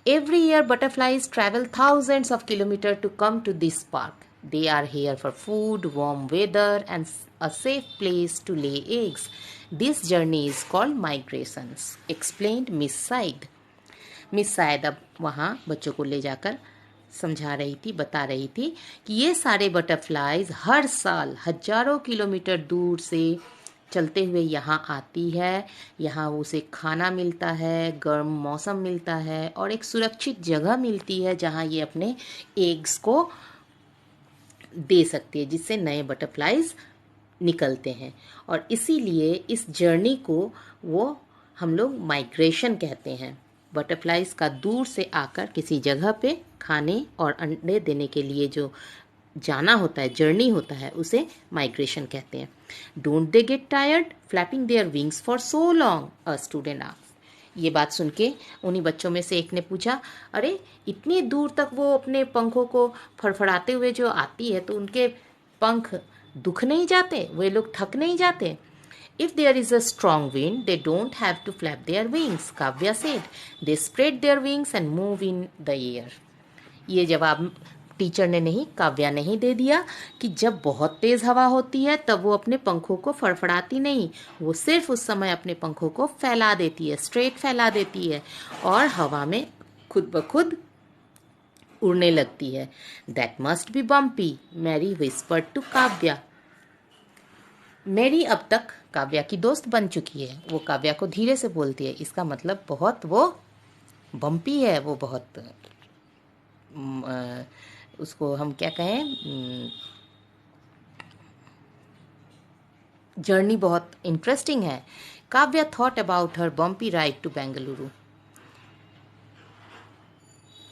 Every year butterflies travel thousands of kilometers to come to this park. They are here for food, warm weather and a safe place to lay eggs. This journey is called migrations, explained Miss Said. Miss शायद अब वहाँ बच्चों को ले जाकर समझा रही थी, बता रही थी कि ये सारे बटरफ्लाइज हर साल हजारों किलोमीटर दूर से चलते हुए यहाँ आती है। यहाँ उसे खाना मिलता है, गर्म मौसम मिलता है और एक सुरक्षित जगह मिलती है जहाँ ये अपने एग्स को दे सकती है, जिससे नए बटरफ्लाइज निकलते हैं। और इसीलिए इस जर्नी को वो हम लोग माइग्रेशन कहते हैं। बटरफ्लाइज का दूर से आकर किसी जगह पे खाने और अंडे देने के लिए जो जाना होता है, जर्नी होता है, उसे माइग्रेशन कहते हैं। Don't they get tired flapping their wings for so long, a student asked. ये बात सुन के उन्हीं बच्चों में से एक ने पूछा, अरे इतनी दूर तक वो अपने पंखों को फड़फड़ाते हुए जो आती है, तो उनके पंख दुख नहीं जाते? वे लोग थक नहीं जाते? If there is a strong wind, they don't have to flap their wings, Kavya said. They spread their wings and move in the air. ये जवाब टीचर ने नहीं, काव्या ने ही दे दिया कि जब बहुत तेज हवा होती है तब वो अपने पंखों को फड़फड़ाती नहीं, वो सिर्फ उस समय अपने पंखों को फैला देती है, स्ट्रेट फैला देती है और हवा में खुद ब खुद उड़ने लगती है। That must be bumpy, Mary whispered to Kavya. मेरी अब तक काव्या की दोस्त बन चुकी है। वो काव्या को धीरे से बोलती है, इसका मतलब बहुत वो बम्पी है, वो बहुत उसको हम क्या कहें, जर्नी बहुत इंटरेस्टिंग है। Kavya thought about her bumpy ride to Bengaluru.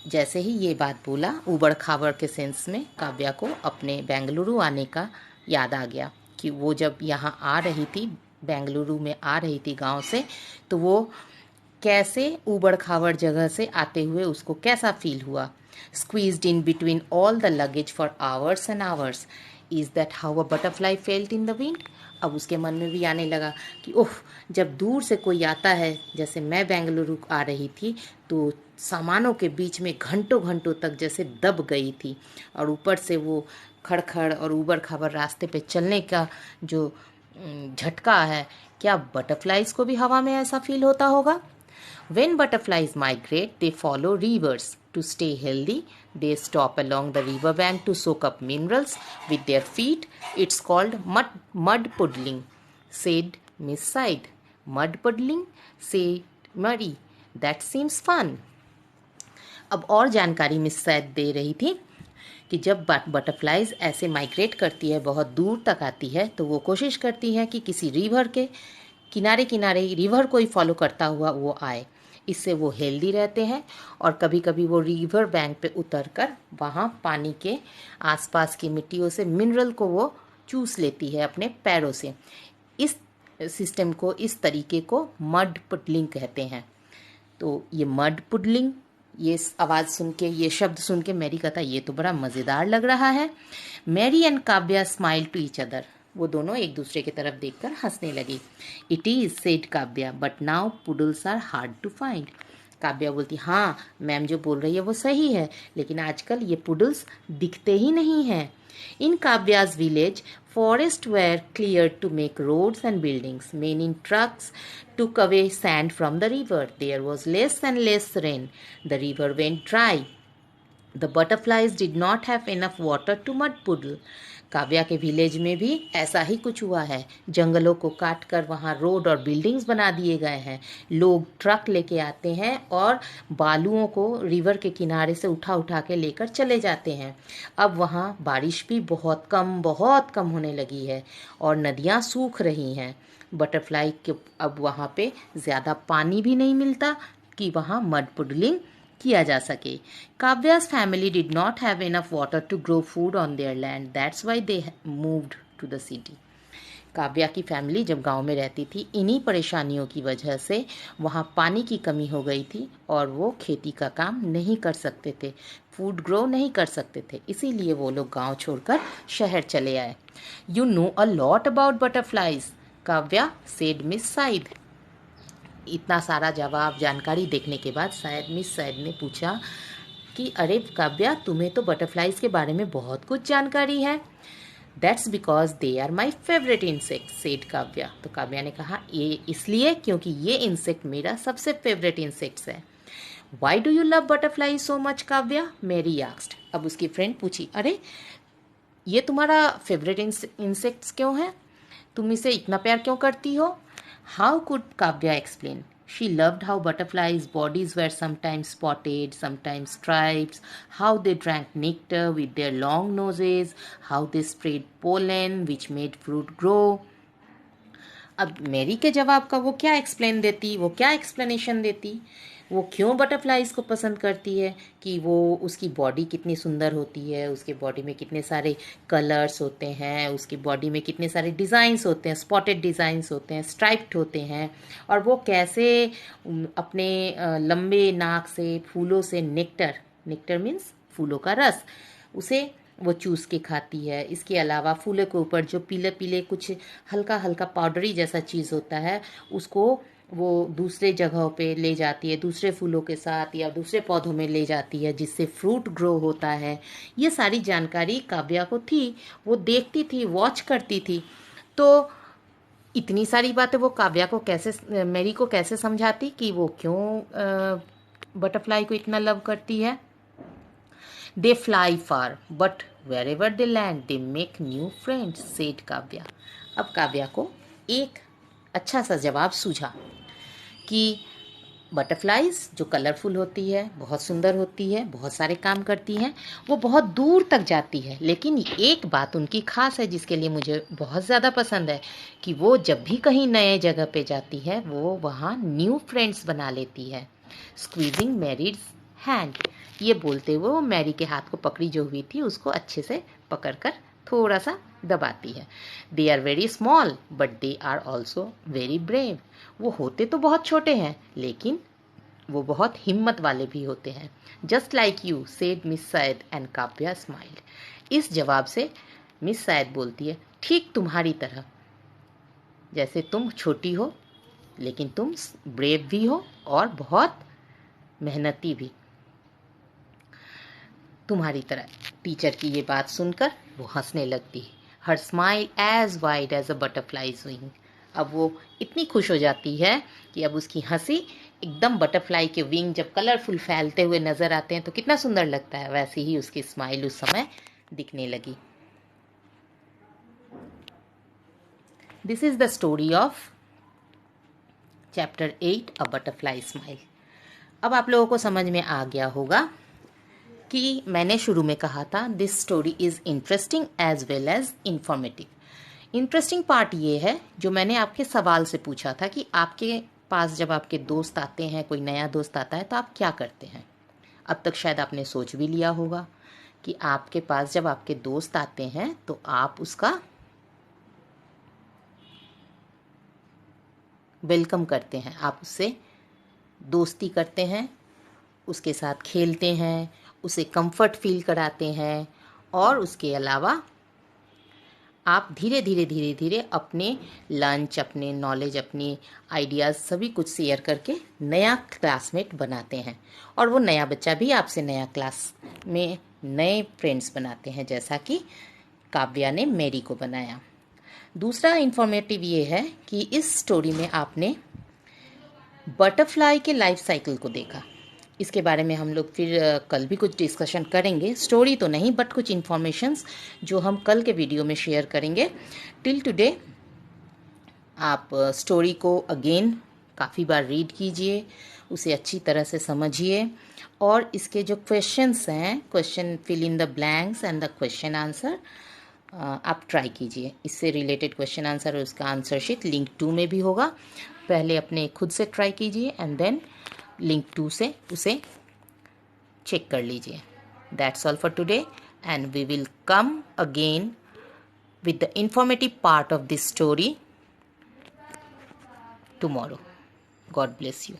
जैसे ही ये बात बोला, उबड़ खाबड़ के सेंस में काव्या को अपने बेंगलुरु आने का याद आ गया कि वो जब यहाँ आ रही थी, बेंगलुरु में आ रही थी गांव से, तो वो कैसे ऊबड़ खाबड़ जगह से आते हुए उसको कैसा फील हुआ। Squeezed in between all the luggage for hours and hours, is that how a butterfly felt in the wind. अब उसके मन में भी आने लगा कि ओह, जब दूर से कोई आता है, जैसे मैं बेंगलुरु आ रही थी, तो सामानों के बीच में घंटों घंटों तक जैसे दब गई थी, और ऊपर से वो खड़खड़ और ऊबड़ खाबड़ रास्ते पे चलने का जो झटका है, क्या बटरफ्लाइज को भी हवा में ऐसा फील होता होगा? When butterflies migrate, they follow rivers. To stay healthy, they stop along the river bank to soak up minerals with their feet. It's called mud puddling, said Miss Said. Mud puddling, said Mary. That seems fun. अब और जानकारी miss Syed दे रही थी कि जब butterflies ऐसे migrate करती है, बहुत दूर तक आती है, तो वो कोशिश करती है कि किसी रिवर के किनारे किनारे रिवर को ही फॉलो करता हुआ वो आए। इससे वो हेल्दी रहते हैं और कभी कभी वो रिवर बैंक पे उतरकर वहाँ पानी के आसपास की मिट्टियों से मिनरल को वो चूस लेती है अपने पैरों से। इस सिस्टम को, इस तरीके को मड पुडलिंग कहते हैं। तो ये मड पुडलिंग, ये आवाज़ सुन के, ये शब्द सुन के मैरी कहता, ये तो बड़ा मज़ेदार लग रहा है। Mary and Kavya smile to each other. वो दोनों एक दूसरे की तरफ देखकर हंसने लगी। It is said Kavya, but now puddles are hard to find. Kavya बोलती, हाँ मैम जो बोल रही है वो सही है, लेकिन आजकल ये पुडल्स दिखते ही नहीं हैं। इन काव्या's village, forests were cleared to make roads and buildings. Men in trucks took away sand from the river. There was less and less rain. The river went dry. The butterflies did not have enough water to mud puddle. Kavya के village में भी ऐसा ही कुछ हुआ है। जंगलों को काट कर वहाँ रोड और बिल्डिंग्स बना दिए गए हैं। लोग ट्रक लेके आते हैं और बालुओं को रिवर के किनारे से उठा उठा के लेकर चले जाते हैं। अब वहाँ बारिश भी बहुत कम होने लगी है और नदियाँ सूख रही हैं। बटरफ्लाई के अब वहाँ पे ज़्यादा पानी भी नहीं मिलता कि वहाँ मड पुडलिंग किया जा सके। काव्या's family did not have enough water to grow food on their land. That's why they moved to the city. Kavya की फैमिली जब गांव में रहती थी, इन्हीं परेशानियों की वजह से वहाँ पानी की कमी हो गई थी और वो खेती का काम नहीं कर सकते थे, फूड ग्रो नहीं कर सकते थे, इसीलिए वो लोग गांव छोड़कर शहर चले आए। You know a lot about butterflies, Kavya said Miss Said. इतना सारा जवाब जानकारी देखने के बाद मिस सैद ने पूछा कि अरे काव्या, तुम्हें तो बटरफ्लाइज के बारे में बहुत कुछ जानकारी है। That's because they are my favourite insect, said Kavya. तो काव्या ने कहा ये इसलिए क्योंकि ये इंसेक्ट मेरा सबसे फेवरेट इंसेक्ट्स है। Why do you love butterfly so much Kavya, मेरी आस्क्ड। अब उसकी फ्रेंड पूछी, अरे ये तुम्हारा फेवरेट इंसेक्ट्स क्यों है, तुम इसे इतना प्यार क्यों करती हो? How could Kavya explain? She loved how butterflies' bodies were sometimes spotted, sometimes striped, how they drank nectar with their long noses, how they sprayed pollen which made fruit grow. अब मेरी के जवाब का वो क्या एक्सप्लेनेशन देती, वो क्यों बटरफ्लाइज को पसंद करती है, कि वो उसकी बॉडी कितनी सुंदर होती है, उसके बॉडी में कितने सारे कलर्स होते हैं, उसकी बॉडी में कितने सारे डिज़ाइंस होते हैं, स्पॉटेड डिज़ाइंस होते हैं, स्ट्राइप्ड होते हैं, और वो कैसे अपने लंबे नाक से फूलों से नेक्टर मीन्स फूलों का रस, उसे वो चूस के खाती है। इसके अलावा फूलों के ऊपर जो पीले पीले कुछ हल्का हल्का पाउडरी जैसा चीज़ होता है, उसको वो दूसरे जगहों पे ले जाती है, दूसरे फूलों के साथ या दूसरे पौधों में ले जाती है, जिससे फ्रूट ग्रो होता है। ये सारी जानकारी काव्या को थी, वो देखती थी, वॉच करती थी। तो इतनी सारी बातें वो काव्या को कैसे, मेरी को कैसे समझाती कि वो क्यों बटरफ्लाई को इतना लव करती है। They fly far but wherever they land they make new friends, said Kavya. अब काव्या को एक अच्छा सा जवाब सूझा कि बटरफ्लाइज जो कलरफुल होती है, बहुत सुंदर होती है, बहुत सारे काम करती हैं, वो बहुत दूर तक जाती है, लेकिन एक बात उनकी खास है जिसके लिए मुझे बहुत ज़्यादा पसंद है, कि वो जब भी कहीं नए जगह पे जाती है वो वहाँ न्यू फ्रेंड्स बना लेती है। स्क्वीजिंग मैरीज हैंड, ये बोलते हुए वो मैरी के हाथ को पकड़ी जो हुई थी उसको अच्छे से पकड़कर थोड़ा सा दबाती है। They are very small but they are also very brave, वो होते तो बहुत छोटे हैं लेकिन वो बहुत हिम्मत वाले भी होते हैं। Just like you, said Miss Saeed and Kavya smiled. इस जवाब से मिस सैद बोलती है, ठीक तुम्हारी तरह, जैसे तुम छोटी हो लेकिन तुम ब्रेव भी हो और बहुत मेहनती भी, तुम्हारी तरह। टीचर की ये बात सुनकर वो हंसने लगती है। Her smile as wide as a butterfly's wing. अब वो इतनी खुश हो जाती है कि अब उसकी हंसी एकदम बटरफ्लाई के विंग जब कलरफुल फैलते हुए नजर आते हैं तो कितना सुंदर लगता है, वैसे ही उसकी स्माइल उस समय दिखने लगी। This is the story of chapter 8 a butterfly smile. अब आप लोगों को समझ में आ गया होगा कि मैंने शुरू में कहा था this story is interesting as well as informative. Interesting part ये है जो मैंने आपके सवाल से पूछा था कि आपके पास जब आपके दोस्त आते हैं, कोई नया दोस्त आता है तो आप क्या करते हैं। अब तक शायद आपने सोच भी लिया होगा कि आपके पास जब आपके दोस्त आते हैं तो आप उसका वेलकम करते हैं, आप उससे दोस्ती करते हैं, उसके साथ खेलते हैं, उसे कंफर्ट फील कराते हैं, और उसके अलावा आप धीरे धीरे अपने लंच, अपने नॉलेज, अपनी आइडियाज़ सभी कुछ शेयर करके नया क्लासमेट बनाते हैं, और वो नया बच्चा भी आपसे नया क्लास में नए फ्रेंड्स बनाते हैं, जैसा कि काव्या ने मेरी को बनाया। दूसरा इन्फॉर्मेटिव ये है कि इस स्टोरी में आपने बटरफ्लाई के लाइफ साइकिल को देखा। इसके बारे में हम लोग फिर कल भी कुछ डिस्कशन करेंगे, स्टोरी तो नहीं बट कुछ इन्फॉर्मेशंस जो हम कल के वीडियो में शेयर करेंगे। टिल टुडे आप स्टोरी को अगेन काफ़ी बार रीड कीजिए, उसे अच्छी तरह से समझिए, और इसके जो क्वेश्चंस हैं, question fill in the blanks and the question answer, आप ट्राई कीजिए। इससे रिलेटेड क्वेश्चन आंसर और उसका आंसर शीट लिंक 2 में भी होगा। पहले अपने खुद से ट्राई कीजिए एंड देन लिंक 2 से उसे चेक कर लीजिए। That's all for today and we will come again with the informative part of this story tomorrow. God bless you.